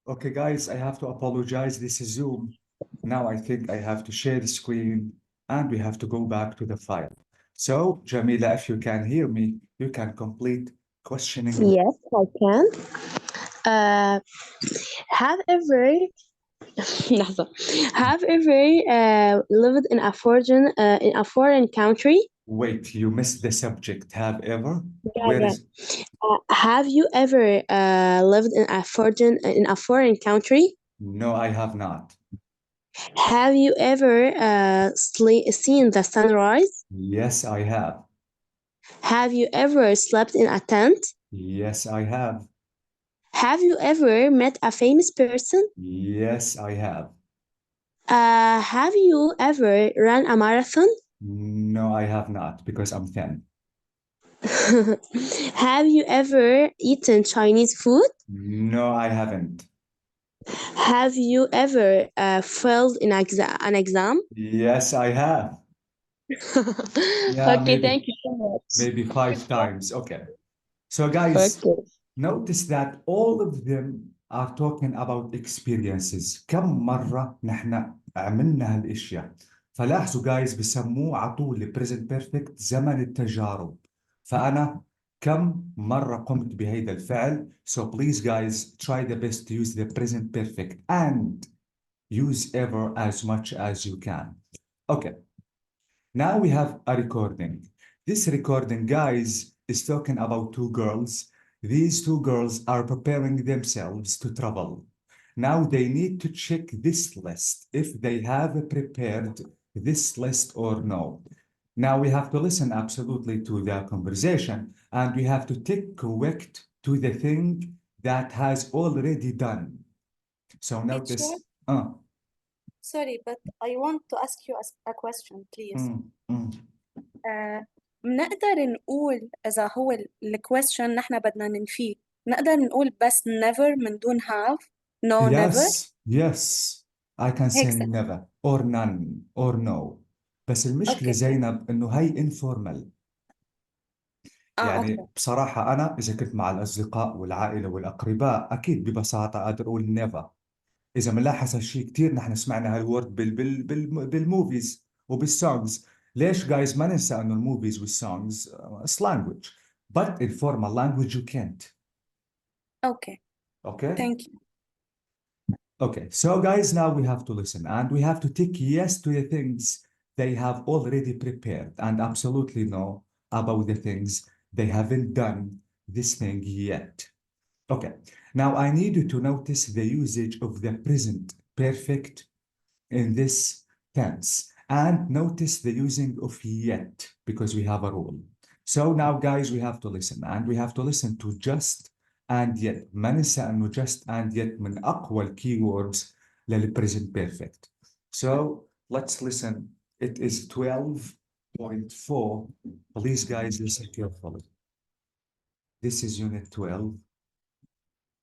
Okay, guys, I have to apologize. This is Zoom. Now I think I have to share the screen and we have to go back to the file. So, Jamila, if you can hear me, you can complete questioning. Yes, I can. Uh, have ever لحظة. Have ever lived in a foreign country? Wait, you missed the subject. Have ever? Yeah, Where yeah. is? Have you ever lived in a foreign country? No, I have not. Have you ever seen the sunrise? Yes, I have. Have you ever slept in a tent? Yes, I have. Have you ever met a famous person? Yes, I have. Have you ever run a marathon? No, I have not because I'm thin. Have you ever eaten Chinese food? No, I haven't. Have you ever failed in an exam? Yes, I have. Yeah, Okay, maybe thank you so much. maybe 5 times. Okay. So guys, Okay. notice that all of them are talking about experiences. كم مرة نحن عملنا هالاشياء. فلاحظوا guys بسموه على طول present perfect زمن التجارب. فأنا كم مرة قمت بهذا الفعل. So please guys try the best to use the present perfect and use ever as much as you can. Okay. Now we have a recording. This recording, guys, is talking about two girls. These two girls are preparing themselves to travel. Now they need to check this list if they have prepared this list or no. Now we have to listen absolutely to the conversation and we have to take correct to the thing that has already done. So Teacher, notice, sorry, but I want to ask you a question, please. mm, mm. بنقدر نقول إذا هو الكويستشن نحن بدنا ننفيه، نقدر نقول بس never من دون have، no never، Yes, I can say هيك صح؟ never or none or no. بس المشكلة أوكي زينب إنه هي informal. أوكي يعني بصراحة أنا إذا كنت مع الأصدقاء والعائلة والأقرباء أكيد ببساطة أقدر أقول never. إذا بنلاحظ هالشيء كثير نحن سمعنا هالورد بالموفيز وبالسونجز. ليش جايز ما ننسى إنه الموفيز والسونجز it's language. But in formal language you can't. أوكي Okay? thank you. Okay, so guys, now we have to listen and we have to take yes to the things they have already prepared and absolutely no about the things they haven't done this thing yet. Okay, now I need you to notice the usage of the present perfect in this tense and notice the using of yet because we have a rule. So now guys, we have to listen and we have to listen to just and yet. ما ننسى انه just and yet من اقوى الكيوردز للpresent perfect. So let's listen. It is 12.4. Please guys listen carefully. This is unit 12,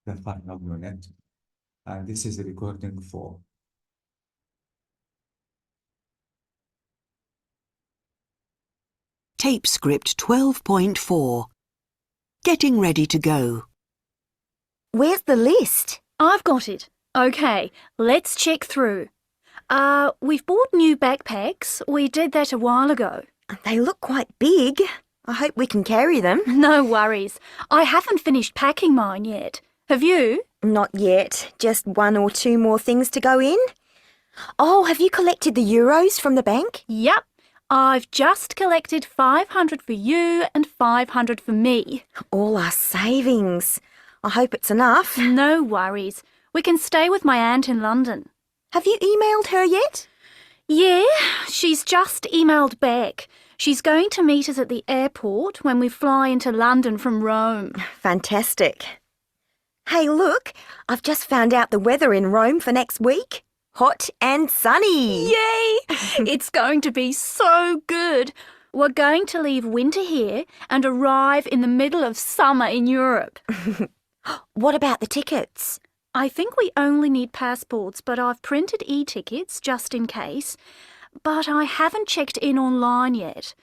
the final unit, and this is the recording 4. Tape script 12.4. Getting ready to go. Where's the list? I've got it. Okay, let's check through. We've bought new backpacks. We did that a while ago. They look quite big. I hope we can carry them. No worries. I haven't finished packing mine yet. Have you? Not yet. Just 1 or 2 more things to go in. Oh, have you collected the euros from the bank? Yep. I've just collected 500 for you and 500 for me. All our savings. I hope it's enough. No worries. We can stay with my aunt in London. Have you emailed her yet? Yeah, she's just emailed back. She's going to meet us at the airport when we fly into London from Rome. Fantastic. Hey, look, I've just found out the weather in Rome for next week. Hot and sunny. Yay! It's going to be so good. We're going to leave winter here and arrive in the middle of summer in Europe. What about the tickets? I think we only need passports, but I've printed e-tickets just in case. But I haven't checked in online yet.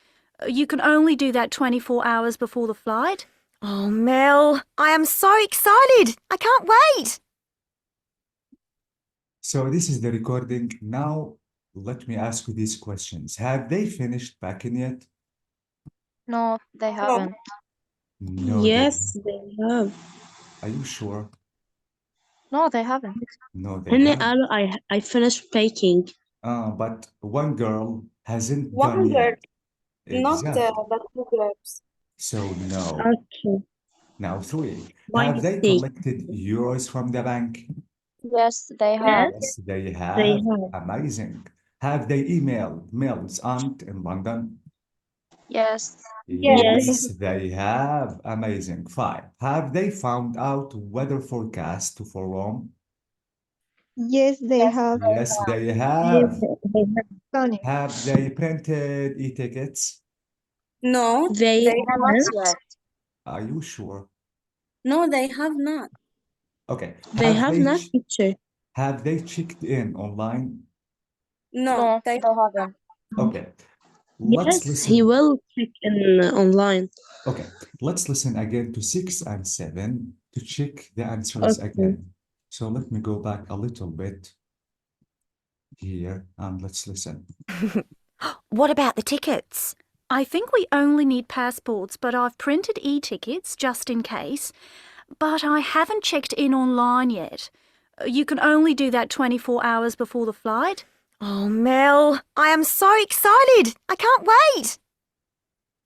You can only do that 24 hours before the flight. Oh, Mel, I am so excited. I can't wait. So this is the recording. Now, let me ask you these questions. Have they finished packing yet? No, they haven't. No, they Yes, they have. Are you sure? No, they haven't. No, they هن have. قالوا I finished baking. But one girl hasn't One done girl, yet. not Exactly. the two girls. So no. Okay. Now three. My Have they mistake. collected euros from the bank? Yes, they have. Yes, they They have. have. Amazing. Have they emailed Mel's aunt in London? Yes. Yes, they have. Amazing. Five. Have they found out weather forecast for Rome? Yes, they have. Yes, they Yes, have. they have. Stunning. Have they printed e-tickets? No, They they Not haven't. yet. Are you sure? no, they have not. Okay. They have not, teacher. Have they checked in online? No, No, they they haven't. Okay. Let's Yes, he listen. will check in online. Okay. Let's listen again to 6 and 7 to check the answers Okay. again. So let me go back a little bit here and let's listen. What about the tickets? I think we only need passports, but I've printed e-tickets just in case. But I haven't checked in online yet. You can only do that 24 hours before the flight. Oh, Mel, I am so excited. I can't wait.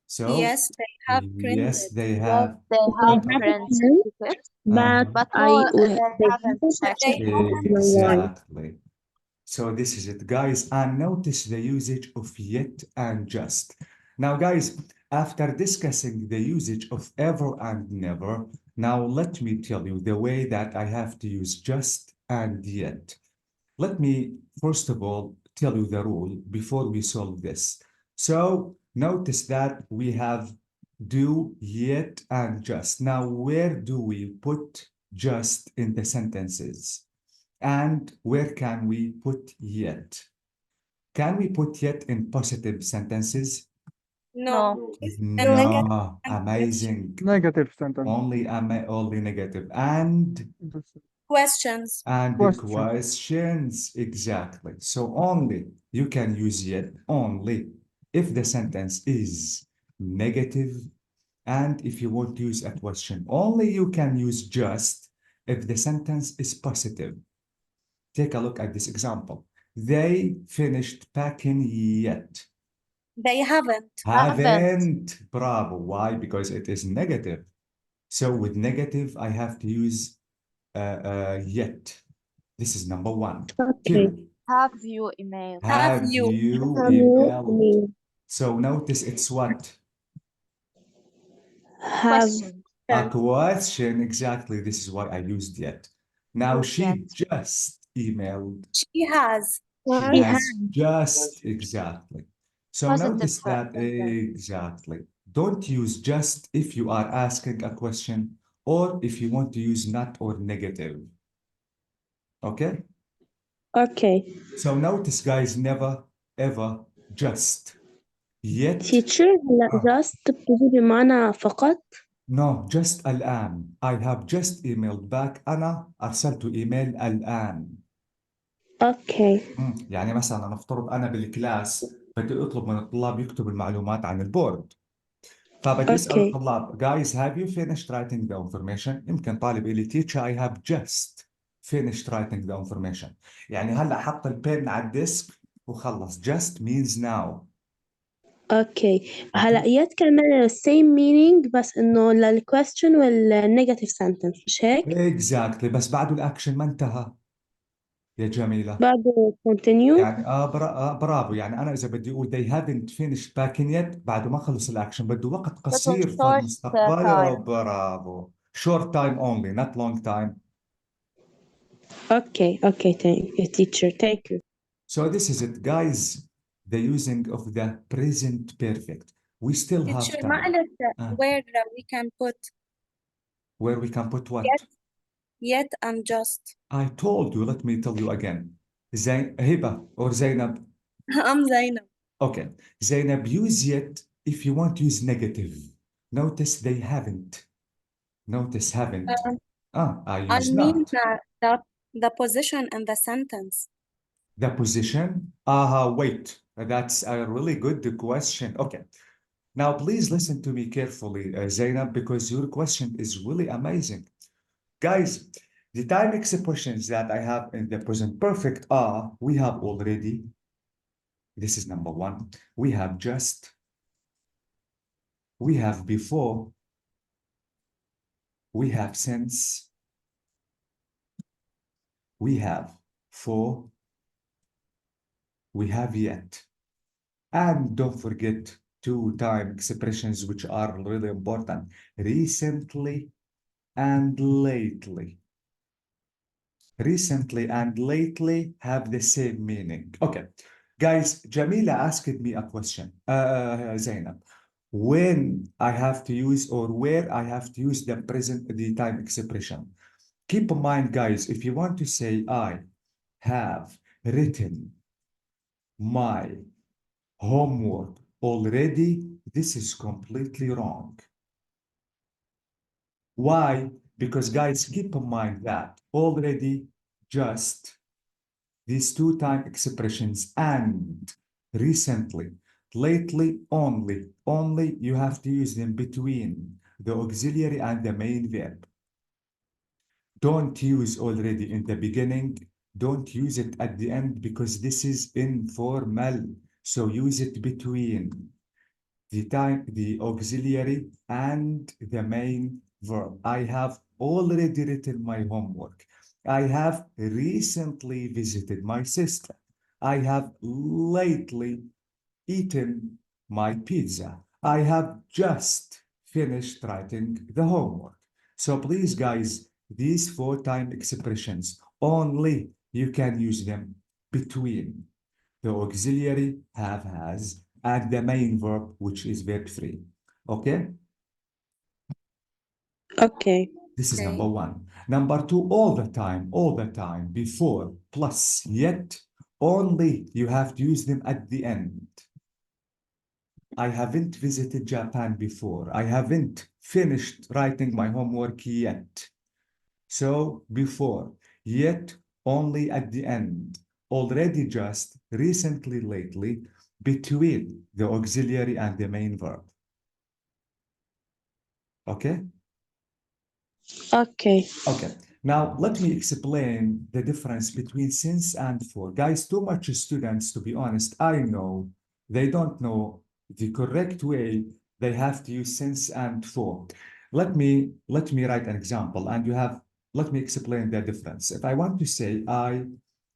So yes, they have printed. yes, they Yes, have. they They have have printed print, tickets, but but I no, they they haven't haven't checked checked in. in online. Exactly. So this is it, guys. And notice the usage of yet and just. Now, guys, after discussing the usage of ever and never, now let me tell you the way that I have to use just and yet. Let me, first of all, tell you the rule before we solve this. So notice that we have do, yet, and just. Now, where do we put just in the sentences? And where can we put yet? Can we put yet in positive sentences? No, it's a No, negative amazing. Negative sentence. Only negative. And questions. the Question. questions, exactly. So only you can use yet only if the sentence is negative, and if you want to use a question. Only you can use just if the sentence is positive. Take a look at this example. They finished packing yet. They haven't. Haven't. Bravo. Why? Because it is negative. So with negative, I have to use yet. This is number one. Okay. Two, Have you emailed? have you Have you emailed? emailed? So notice it's what? Have Question. A question. Exactly. This is why I used yet. Now Use she yet. just emailed. She has. She He has just, exactly. So Positive notice that sentence. exactly. Don't use just if you are asking a question or if you want to use not or negative. Okay? Okay. So notice, guys, never, ever, just. Yet, Teacher هلا just بتجي بمعنى فقط. no, just الآن. I have just emailed back. أنا أرسلت إيميل الآن. Okay. يعني مثلا نفترض أنا بالكلاس بدي أطلب من الطلاب يكتبوا المعلومات عن البورد. فبدي أسأل Okay. الطلاب guys have you finished writing the information؟ يمكن طالب يقول لي teacher I have just finished writing the information. يعني هلا حط البن على الديسك وخلص. just means now. Okay. هلا يت كمان same meaning بس إنه للquestion والnegative sentence مش هيك؟ exactly. بس بعده الأكشن ما انتهى يا جميلة. بعده continue. يعني برافو. يعني أنا إذا بدي أقول they haven't finished packing yet بعده ما خلص الأكشن بده وقت قصير في short المستقبل. time. برافو. short time only not long time. Okay. Okay. Thank you, teacher. Thank you. So this is it, guys. The using of the present perfect. We still have Teacher, ما time. قلت where we can put Where we can put what? yet and just. I told you, let me tell you again. Hiba or Zainab. I'm Zainab. Okay. Zainab, use yet if you want to use negative. Notice they haven't. Notice haven't. I I use mean not. that The position in the sentence. The position? Wait, that's a really good question. Okay. Now, please listen to me carefully, Zainab, because your question is really amazing. Guys, the time expressions that I have in the present perfect are, we have already, this is number one, we have just, we have before, we have since, we have for, we have yet. And don't forget two time expressions which are really important, recently and lately. Recently and lately have the same meaning. Okay, guys, Jamila asked me a question, Zainab, when I have to use or where I have to use the time expression. Keep in mind, guys, if you want to say I have written my homework already, this is completely wrong. Why? Because, guys, keep in mind that already, just, these two time expressions, and recently, lately, only you have to use them between the auxiliary and the main verb. Don't use already in the beginning. Don't use it at the end because this is informal. So use it between the auxiliary and the main verb. I have already written my homework. I have recently visited my sister. I have lately eaten my pizza. I have just finished writing the homework. So please, guys, these four time expressions, only you can use them between the auxiliary have, has, and the main verb, which is verb 3. Okay? Okay. This is Okay. number one. Number two, all the time, before, plus, yet, only you have to use them at the end. I haven't visited Japan before. I haven't finished writing my homework yet. So before, yet, only at the end, already, just, recently, lately, between the auxiliary and the main verb. Okay? Okay. Okay. Now, let me explain the difference between since and for. Guys, too much students, to be honest, I know, they don't know the correct way they have to use since and for. Let me write an example and let me explain the difference. If I want to say I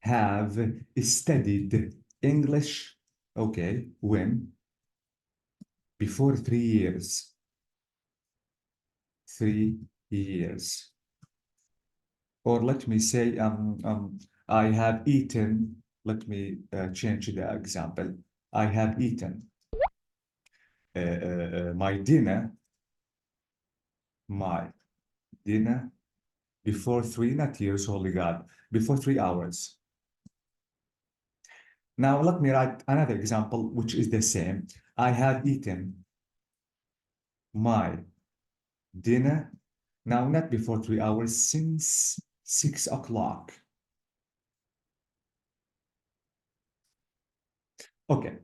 have studied English, okay, when? Before 3 years. 3 years. Or let me say, I have eaten, let me change the example. I have eaten my dinner before 3, not years, holy God, before 3 hours. Now let me write another example, which is the same. I have eaten my dinner, now not before 3 hours, since 6 o'clock. Okay,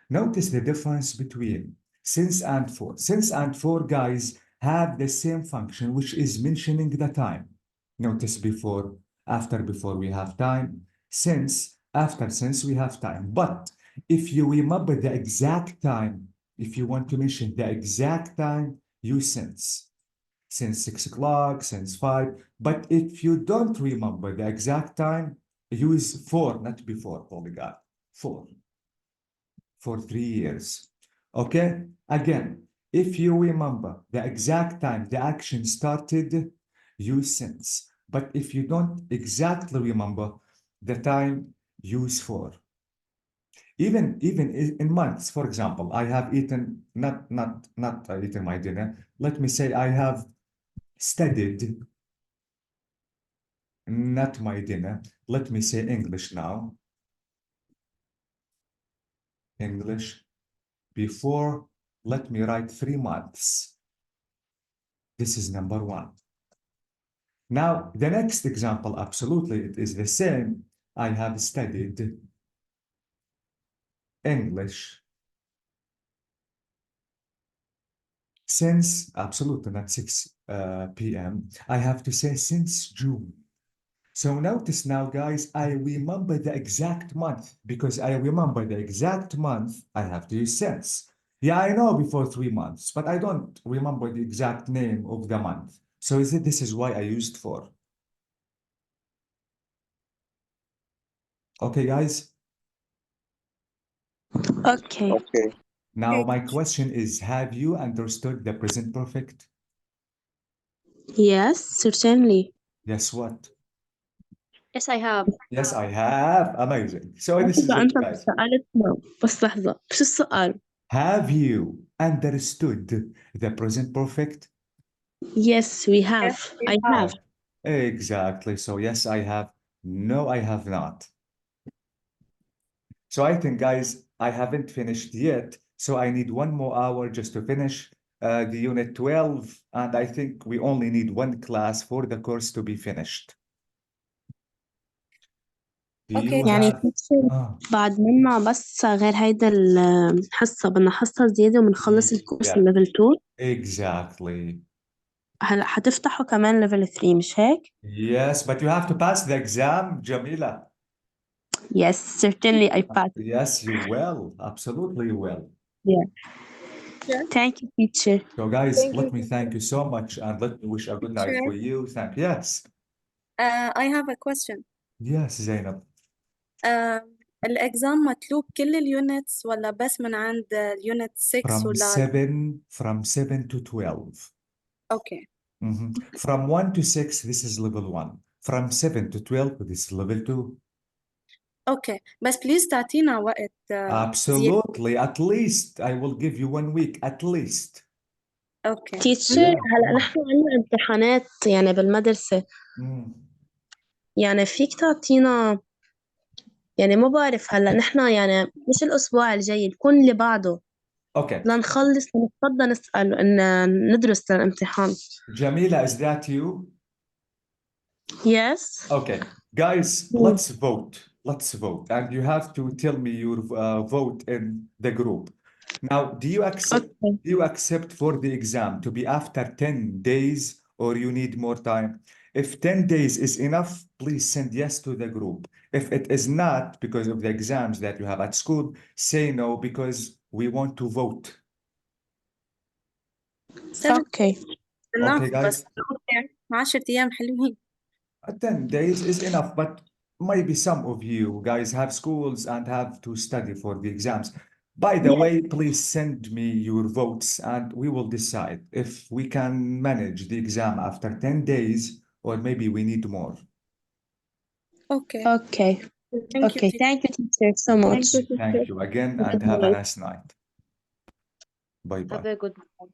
notice the difference between since and for. Since and for, guys, have the same function, which is mentioning the time. Notice before, after before we have time, since, after since we have time. But if you remember the exact time, if you want to mention the exact time, use since 6 o'clock, since 5. But if you don't remember the exact time, use for, not before, holy God, for 3 years. Okay? Again, if you remember the exact time the action started, use since. But if you don't exactly remember the time, use for. Even in months, for example, I have eaten, not eaten my dinner. Let me say I have studied, not my dinner. Let me say English now. English. Before, let me write 3 months. This is number one. Now, the next example, absolutely, it is the same. I have studied English since, absolutely not 6 p.m. I have to say since June. So notice now, guys, I remember the exact month. Because I remember the exact month, I have to use since. Yeah, I know before 3 months, but I don't remember the exact name of the month. So this is why I used for. Okay, guys? Okay. Now, my question is, have you understood the present perfect? Yes, certainly. Yes, what? Yes, I have. Yes, I have. Amazing. So this is إذا it, أنت guys. سألت no. بس لحظة شو السؤال؟ Have you understood the present perfect? Yes, we have. I have. Exactly. So yes, I have. No, I have not. So I think, guys, I haven't finished yet. So I need 1 more hour just to finish the unit 12. And I think we only need 1 class for the course to be finished. Do Okay. you يعني have... teacher بعد منا بس غير هيدا الحصة بدنا حصة زيادة وبنخلص الكورس Yeah, الليفل 2 exactly. هلا حتفتحوا كمان ليفل 3 مش هيك؟ Yes, but you have to pass the exam, Jamila. Yes, certainly I passed. Yes, you will. Absolutely, you will. Yeah. Sure. Thank you, teacher. So, guys, Thank let you, me teacher. thank you so much and let me wish a good night Sure. for you. Yes. I have a question. Yes, Zainab. الإكزام مطلوب كل اليونتس ولا بس من عند اليونت 6 From 7 to 12. Okay. From 1 to 6, this is level 1. From 7 to 12, this is level 2. Okay. بس please تعطينا وقت زيادة. Absolutely. At least I will give you 1 week, at least. Okay. teacher Yeah. هلا نحن عندنا امتحانات يعني بالمدرسة Mm. يعني فيك تعطينا يعني ما بعرف هلا نحن يعني مش الأسبوع الجاي يكون اللي بعده Okay. لنخلص نتفضل نسأل إن ندرس للامتحان. Jamila, is that you? Yes. Okay, guys, let's vote. Let's vote. And you have to tell me your vote in the group. Now, do you accept for the exam to be after 10 days or you need more time? If 10 days is enough, please send yes to the group. If it is not because of the exams that you have at school, say no because we want to vote. 7 Okay. enough. Okay, guys? بس 10 أيام حلوين. 10 days is enough, but maybe some of you guys have schools and have to study for the exams. By the way, please send me your votes and we will decide if we can manage the exam after 10 days or maybe we need more. Okay. Okay. Thank you, Okay. teacher. Thank you, teacher, so much. Thank you again and have a nice night. Bye-bye. Have a good one.